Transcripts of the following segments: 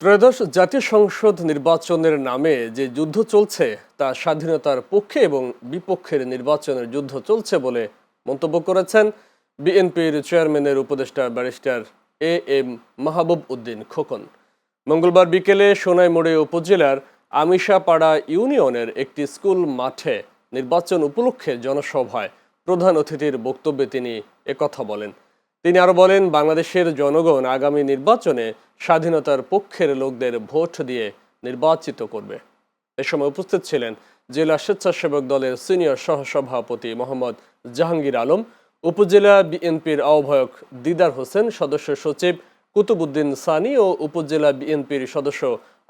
ত্রয়োদশ জাতীয় সংসদ নির্বাচনের নামে যে যুদ্ধ চলছে তা স্বাধীনতার পক্ষে এবং বিপক্ষের নির্বাচনের যুদ্ধ চলছে বলে মন্তব্য করেছেন বিএনপির চেয়ারম্যানের উপদেষ্টা ব্যারিস্টার এম মাহবুব উদ্দিন খোকন। মঙ্গলবার বিকেলে সোনাইমুড়ি উপজেলার আমিশাপাড়া ইউনিয়নের একটি স্কুল মাঠে নির্বাচন উপলক্ষে জনসভায় প্রধান অতিথির বক্তব্যে তিনি একথা বলেন। তিনি আরো বলেন, বাংলাদেশের জনগণ আগামী নির্বাচনে স্বাধীনতার পক্ষের লোকদের ভোট দিয়ে নির্বাচিত করবে। এ সময় উপস্থিত ছিলেন জেলা স্বেচ্ছাসেবক দলের সিনিয়র সহসভাপতি মোহাম্মদ জাহাঙ্গীর আলম, উপজেলা বিএনপির আহ্বায়ক দিদার হোসেন, সদস্য সচিব কুতুবুদ্দিন সানি ও উপজেলা বিএনপির সদস্য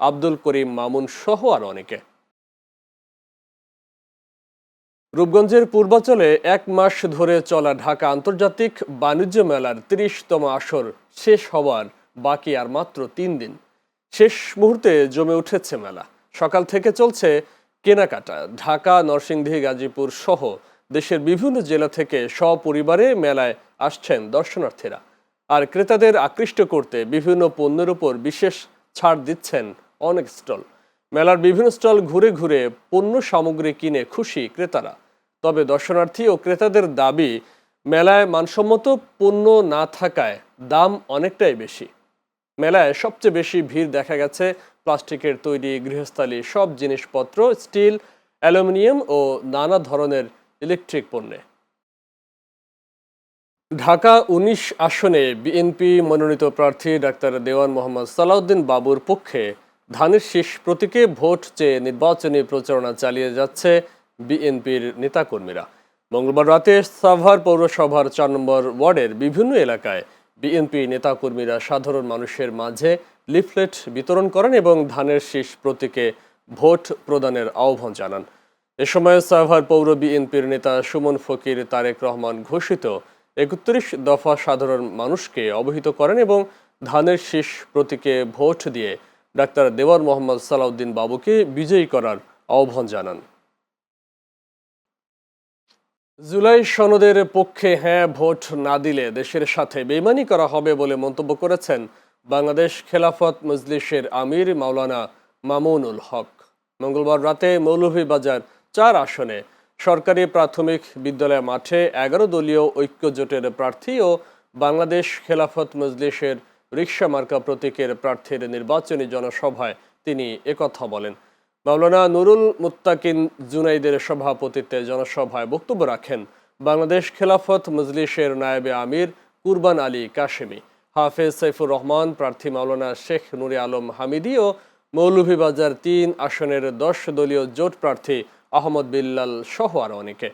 আব্দুল করিম মামুন সহ আরো অনেকে। রূপগঞ্জের পূর্বাঞ্চলে এক মাস ধরে চলা ঢাকা আন্তর্জাতিক বাণিজ্য মেলার ৩০তম আসর শেষ হওয়ার বাকি আর মাত্র ৩ দিন। শেষ মুহূর্তে জমে উঠেছে মেলা। সকাল থেকে চলছে কেনাকাটা। ঢাকা, নরসিংদী, গাজীপুর সহ দেশের বিভিন্ন জেলা থেকে সপরিবারে মেলায় আসছেন দর্শনার্থীরা। আর ক্রেতাদের আকৃষ্ট করতে বিভিন্ন পণ্যের উপর বিশেষ ছাড় দিচ্ছেন অনেক স্টল। মেলার বিভিন্ন স্টল ঘুরে ঘুরে পণ্য সামগ্রী কিনে খুশি ক্রেতারা। তবে দর্শনার্থী ও ক্রেতাদের দাবি, মেলায় মানসম্মত পণ্য না থাকায় দাম অনেকটাই বেশি। মেলায় সবচেয়ে বেশি ভিড় দেখা গেছে প্লাস্টিকের তৈরি গৃহস্থালী সব জিনিসপত্র, স্টিল, অ্যালুমিনিয়াম ও নানা ধরনের ইলেকট্রিক পণ্যে। ঢাকা ১৯ আসনে বিএনপি মনোনীত প্রার্থী ডাক্তার দেওয়ান মোহাম্মদ সালাউদ্দিন বাবুর পক্ষে ধানের শীষ প্রতীকে ভোট চেয়ে নির্বাচনী প্রচারণা চালিয়ে যাচ্ছে বিএনপির নেতাকর্মীরা। মঙ্গলবার রাতে সাভার পৌরসভার ৪ নম্বর ওয়ার্ডের বিভিন্ন এলাকায় বিএনপি নেতাকর্মীরা সাধারণ মানুষের মাঝে লিফলেট বিতরণ করেন এবং ধানের শীষ প্রতীকে ভোট প্রদানের আহ্বান জানান। এ সময় সাভার পৌর বিএনপির নেতা সুমন ফকির তারেক রহমান ঘোষিত ৩১ দফা সাধারণ মানুষকে অবহিত করেন এবং ধানের শীষ প্রতীকে ভোট দিয়ে ডাক্তার দেওয়ান মোহাম্মদ সালাউদ্দিন বাবুকে বিজয়ী করার আহ্বান জানান। জুলাই সনদের পক্ষে হ্যাঁ ভোট না দিলে দেশের সাথে বেইমানি করা হবে বলে মন্তব্য করেছেন বাংলাদেশ খেলাফত মজলিসের আমির মাওলানা মামুনুল হক। মঙ্গলবার রাতে মৌলভীবাজার ৪ আসনে সরকারি প্রাথমিক বিদ্যালয় মাঠে ১১ দলীয় ঐক্য জোটের প্রার্থী ও বাংলাদেশ খেলাফত মজলিসের রিকশা মার্কা প্রতীকের প্রার্থীর নির্বাচনী জনসভায় তিনি একথা বলেন। মাওলানা নুরুল মুত্তাকিন জুনাইদের সভাপতিত্বে জনসভায় বক্তব্য রাখেন বাংলাদেশ খেলাফত মজলিসের নায়েবে আমির কুরবান আলী কাশেমি, হাফেজ সাইফুর রহমান, প্রার্থী মাওলানা শেখ নুরে আলম হামিদি ও মৌলভীবাজার ৩ আসনের ১০ দলীয় জোট প্রার্থী আহমদ বিল্লাল সহ আরো অনেকে।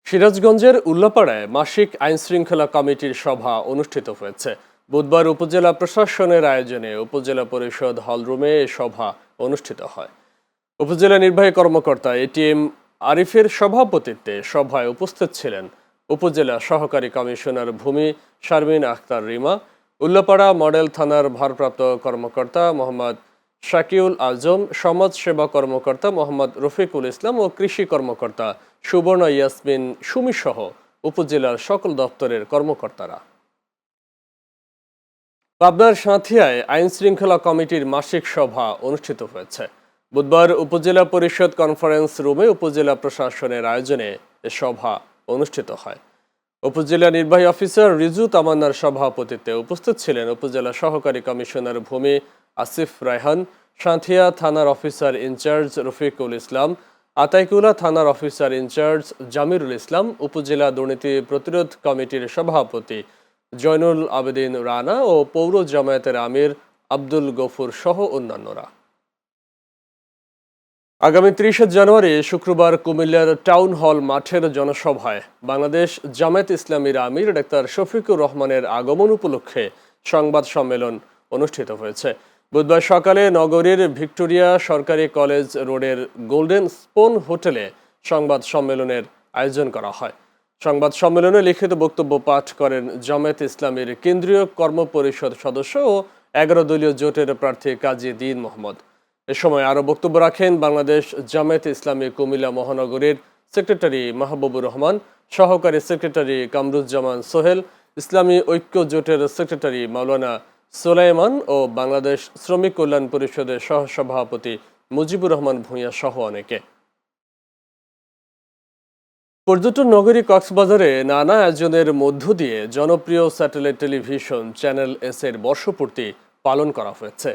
সিরাজগঞ্জের উল্লাপাড়ায় মাসিক আইনশৃঙ্খলা কমিটির সভা অনুষ্ঠিত হয়েছে। বুধবার উপজেলা প্রশাসনের আয়োজনে উপজেলা পরিষদ হলরুমে এ সভা অনুষ্ঠিত হয়। উপজেলা নির্বাহী কর্মকর্তা এটিএম আরিফের সভাপতিত্বে সভায় উপস্থিত ছিলেন উপজেলা সহকারী কমিশনার ভূমি শারমিন আখতার রিমা, উল্লাপাড়া মডেল থানার ভারপ্রাপ্ত কর্মকর্তা মোহাম্মদ শাকিউল আজম, সমাজ সেবা কর্মকর্তা মোহাম্মদ রফিকুল ইসলাম ও কৃষি কর্মকর্তা সুবর্ণা ইয়াসমিন সুমি সহ উপজেলার সকল দপ্তরের কর্মকর্তারা। পাবনার সাঁথিয়ায় আইন শৃঙ্খলা কমিটির মাসিক সভা অনুষ্ঠিত হয়েছে। বুধবার উপজেলা পরিষদ কনফারেন্স রুমে উপজেলা প্রশাসনের আয়োজনে এ সভা অনুষ্ঠিত হয়। উপজেলা নির্বাহী অফিসার রিজু তামান্নার সভাপতিত্বে উপস্থিত ছিলেন উপজেলা সহকারী কমিশনার ভূমি আসিফ রায়হান, সাঁথিয়া থানার অফিসার ইনচার্জ রফিকুল ইসলাম, আতাইকুলা থানার অফিসার ইনচার্জ জামিরুল ইসলাম, উপজেলা দুর্নীতি প্রতিরোধ কমিটির সভাপতি জয়নুল আবেদিন রানা ও পৌর জামায়াতের আমির আব্দুল গফুর সহ অন্যান্যরা। আগামী ৩০ জানুয়ারি শুক্রবার কুমিল্লার টাউন হল মাঠের জনসভায় বাংলাদেশ জামায়াত ইসলামীর আমির ডাক্তার শফিকুর রহমানের আগমন উপলক্ষে সংবাদ সম্মেলন অনুষ্ঠিত হয়েছে। বুধবার সকালে নগরীর ভিক্টোরিয়া সরকারি কলেজ রোডের গোল্ডেন স্পুন হোটেলে সংবাদ সম্মেলনের আয়োজন করা হয়। সংবাদ সম্মেলনে লিখিত বক্তব্য পাঠ করেন জামায়াত ইসলামীর কেন্দ্রীয় কর্মপরিষদ সদস্য ও ১১ দলীয় জোটের প্রার্থী কাজী দ্বীন মোহাম্মদ। এ সময় আরও বক্তব্য রাখেন বাংলাদেশ জামায়াত ইসলামী কুমিল্লা মহানগরীর সেক্রেটারি মাহবুবুর রহমান, সহকারী সেক্রেটারি কামরুজ্জামান সোহেল, ইসলামী ঐক্য জোটের সেক্রেটারি মাওলানা সোলাইমান ও বাংলাদেশ শ্রমিক কল্যাণ পরিষদের সহসভাপতি মুজিবুর রহমান ভূঁইয়া সহ অনেকে। পর্যটন নগরী কক্সবাজারে নানা আয়োজনের মধ্য দিয়ে জনপ্রিয় স্যাটেলাইট টেলিভিশন চ্যানেল এস এর বর্ষপূর্তি পালন করা হয়েছে।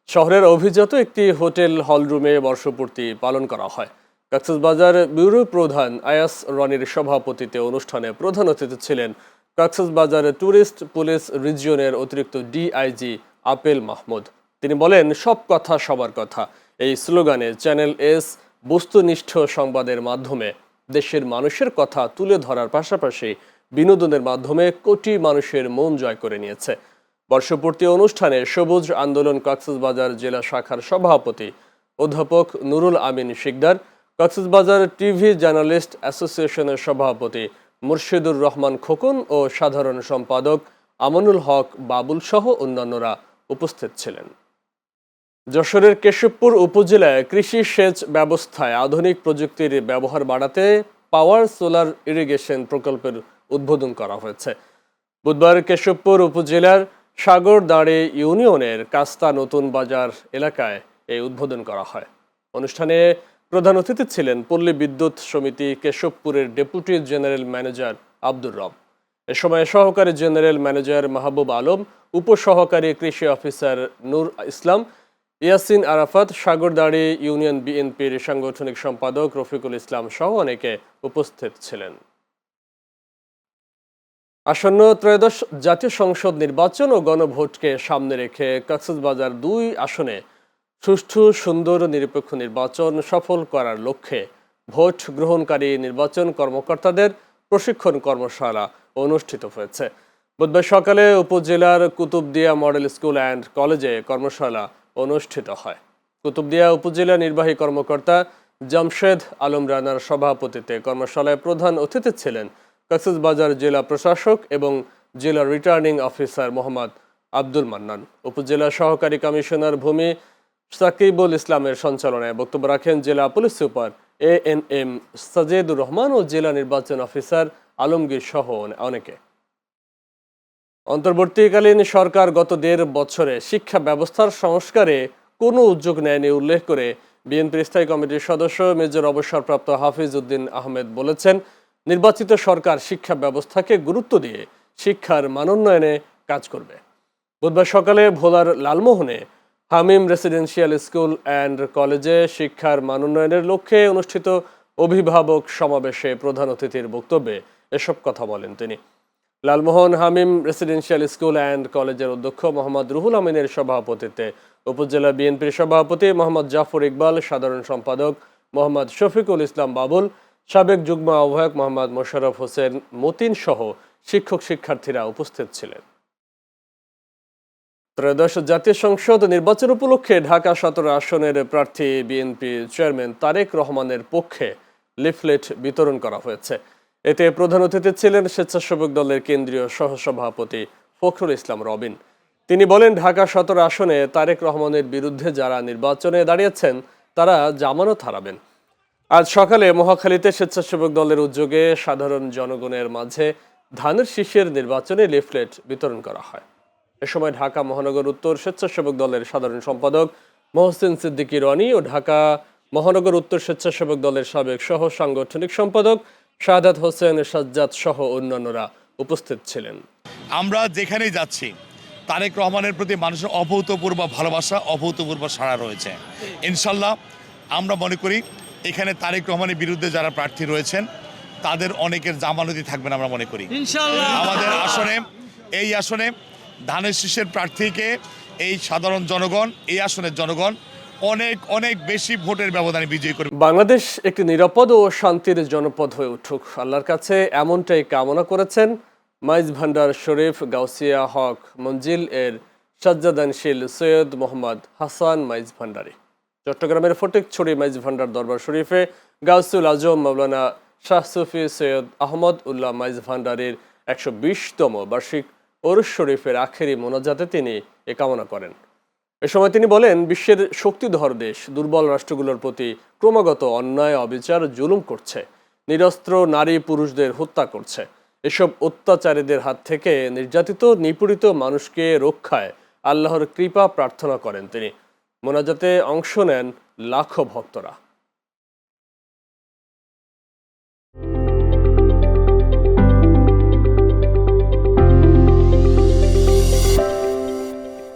শহরের অভিজাত একটি হোটেল হলরুমে বর্ষপূর্তি পালন করা হয়। কক্সবাজার ব্যুরো প্রধান আয়াস রনির সভাপতিত্বে অনুষ্ঠানে প্রধান অতিথি ছিলেন কক্সবাজার ট্যুরিস্ট পুলিশ রিজিয়নের অতিরিক্ত ডিআইজি আপেল মাহমুদ। তিনি বলেন, সব কথা সবার কথা এই স্লোগানে চ্যানেল এস বস্তুনিষ্ঠ সংবাদের মাধ্যমে দেশের মানুষের কথা তুলে ধরার পাশাপাশি বিনোদনের মাধ্যমে কোটি মানুষের মন জয় করে নিয়েছে। বর্ষপূর্তি অনুষ্ঠানে সবুজ আন্দোলন কক্সবাজার জেলা শাখার সভাপতি অধ্যাপক নুরুল আমিন শিকদার, কক্সবাজার টিভি জার্নালিস্ট অ্যাসোসিয়েশনের সভাপতি মুর্শিদুর রহমান খোকন ও সাধারণ সম্পাদক আমানুল হক বাবুল সহ অন্যান্যরা উপস্থিত ছিলেন। যশোরের কেশবপুর উপজেলায় কৃষি সেচ ব্যবস্থায় আধুনিক প্রযুক্তির ব্যবহার বাড়াতে পাওয়ার সোলার ইরিগেশন প্রকল্পের উদ্বোধন করা হয়েছে। বুধবার কেশবপুর উপজেলার সাগরদাঁড়ি ইউনিয়নের কাস্তা নতুন বাজার এলাকায় এই উদ্বোধন করা হয়। অনুষ্ঠানে প্রধান অতিথি ছিলেন পল্লী বিদ্যুৎ সমিতি কেশবপুরের ডেপুটি জেনারেল ম্যানেজার আব্দুর রব। এ সময় সহকারী জেনারেল ম্যানেজার মাহবুব আলম, উপসহকারী কৃষি অফিসার নূর ইসলাম, ইয়াসিন আরাফাত, সাগরদাঁড়ি ইউনিয়ন বিএনপির সাংগঠনিক সম্পাদক রফিকুল ইসলাম সহ অনেকে উপস্থিত ছিলেন। আসন্ন ত্রয়োদশ জাতীয় সংসদ নির্বাচন ও গণভোটকে সামনে রেখে কক্সবাজার ২ আসনে সুষ্ঠু, সুন্দর, নিরপেক্ষ নির্বাচন সফল করার লক্ষ্যে ভোট গ্রহণকারী নির্বাচন কর্মকর্তাদের প্রশিক্ষণ কর্মশালা অনুষ্ঠিত হয়েছে। বুধবার সকালে উপজেলার কুতুবদিয়া মডেল স্কুল অ্যান্ড কলেজে কর্মশালা অনুষ্ঠিত হয়। কুতুবদিয়া উপজেলা নির্বাহী কর্মকর্তা জামশেদ আলম রানার সভাপতিত্বে কর্মশালায় প্রধান অতিথি ছিলেন কক্সবাজার জেলা প্রশাসক এবং জেলা রিটার্নিং অফিসার মোহাম্মদ আব্দুল মান্নান। উপজেলা সহকারী কমিশনার ভূমি সাকিবুল ইসলামের সঞ্চালনায় বক্তব্য রাখেন জেলা police super ANM Sajedur Rahman ও জেলা নির্বাচন অফিসার আলমগীর সহ অনেকে। অন্তর্বর্তীকালীন সরকার গত ১.৫ বছরে শিক্ষা ব্যবস্থার সংস্কারে কোনো উদ্যোগ নেয়নি উল্লেখ করে বিএনপির স্থায়ী কমিটির সদস্য মেজর অবসরপ্রাপ্ত হাফিজ উদ্দিন আহমেদ বলেছেন, নির্বাচিত সরকার শিক্ষা ব্যবস্থাকে গুরুত্ব দিয়ে শিক্ষার মানোন্নয়নে কাজ করবে। বুধবার সকালে ভোলার লালমোহনে হামিম রেসিডেন্সিয়াল স্কুল অ্যান্ড কলেজে শিক্ষার মানোন্নয়নের লক্ষ্যে অনুষ্ঠিত অভিভাবক সমাবেশে প্রধান অতিথির বক্তব্যে এসব কথা বলেন তিনি। লালমোহন হামিম রেসিডেন্সিয়াল স্কুল অ্যান্ড কলেজের অধ্যক্ষ মোহাম্মদ রুহুল আমিনের সভাপতিত্বে উপজেলা বিএনপির সভাপতি মোহাম্মদ জাফর ইকবাল, সাধারণ সম্পাদক মোহাম্মদ শফিকুল ইসলাম বাবুল, সাবেক যুগ্ম আহ্বায়ক মোহাম্মদ মোশাররফ হোসেন মতিন সহ শিক্ষক শিক্ষার্থীরা উপস্থিত ছিলেন। ত্রয়োদশ জাতীয় সংসদ নির্বাচন উপলক্ষে ঢাকা ১৭ আসনের প্রার্থী বিএনপি চেয়ারম্যান তারেক রহমানের পক্ষে লিফলেট বিতরণ করা হয়েছে। এতে প্রধান অতিথি ছিলেন স্বেচ্ছাসেবক দলের কেন্দ্রীয় সহসভাপতি ফখরুল ইসলাম রবিন। তিনি বলেন, ঢাকা ১৭ আসনে তারেক রহমানের বিরুদ্ধে যারা নির্বাচনে দাঁড়িয়েছেন তারা জামানত হারাবেন। আজ সকালে মহাখালীতে স্বেচ্ছাসেবক দলের উদ্যোগে সাধারণ জনগণের মাঝে ধানের শীষের নির্বাচনে লিফলেট বিতরণ করা হয়। এ সময় ঢাকা মহানগর উত্তর স্বেচ্ছাসেবক দলের সাধারণ সম্পাদক মহসিন সিদ্দিকী রনি ও ঢাকা মহানগর উত্তর স্বেচ্ছাসেবক দলের সাবেক সহ সাংগঠনিক সম্পাদক শাহাদাত হোসেন সাজ্জাদ সহ অন্যান্যরা উপস্থিত ছিলেন। আমরা যেখানেই যাচ্ছি তারেক রহমানের প্রতি মানুষের অভূতপূর্ব ভালোবাসা, অভূতপূর্ব সাড়া রয়েছে। ইনশাল্লাহ আমরা মনে করি এখানে তারেক রহমানের বিরুদ্ধে যারা প্রার্থী রয়েছেন তাদের অনেকের জামানতি থাকবেন আমরা মনে করি। আমাদের এই আসনে ধানের শীষের প্রার্থীকে এই সাধারণ জনগণ, এই আসনের জনগণ অনেক অনেক বেশি ভোটের ব্যবধানে বিজয়ী করবে। বাংলাদেশ একটি নিরাপদ ও শান্তির জনপদ হয়ে উঠুক, আল্লাহর কাছে এমনটাই কামনা করেছেন মাইজ ভান্ডার শরীফ গাউসিয়া হক মঞ্জিল এর সাজ্জাদানশীল সৈয়দ মোহাম্মদ হাসান মাইজ ভান্ডারী। চট্টগ্রামের ফটিকছড়ি মাইজ ভান্ডার দরবার শরীফে গাউসুল আজম মাওলানা শাহ সুফি সৈয়দ আহমদ উল্লাহ মাইজ ভান্ডারীর ১২০তম বার্ষিক ওরস শরীফের আখেরি মোনাজাতে তিনি এ কামনা করেন। এ সময় তিনি বলেন, বিশ্বের শক্তিধর দেশ দুর্বল রাষ্ট্রগুলোর প্রতি ক্রমাগত অন্যায়, অবিচার, জুলুম করছে, নিরস্ত্র নারী পুরুষদের হত্যা করছে। এসব অত্যাচারীদের হাত থেকে নির্যাতিত নিপীড়িত মানুষকে রক্ষায় আল্লাহর কৃপা প্রার্থনা করেন তিনি। মোনাজাতে অংশ নেন লাখো ভক্তরা।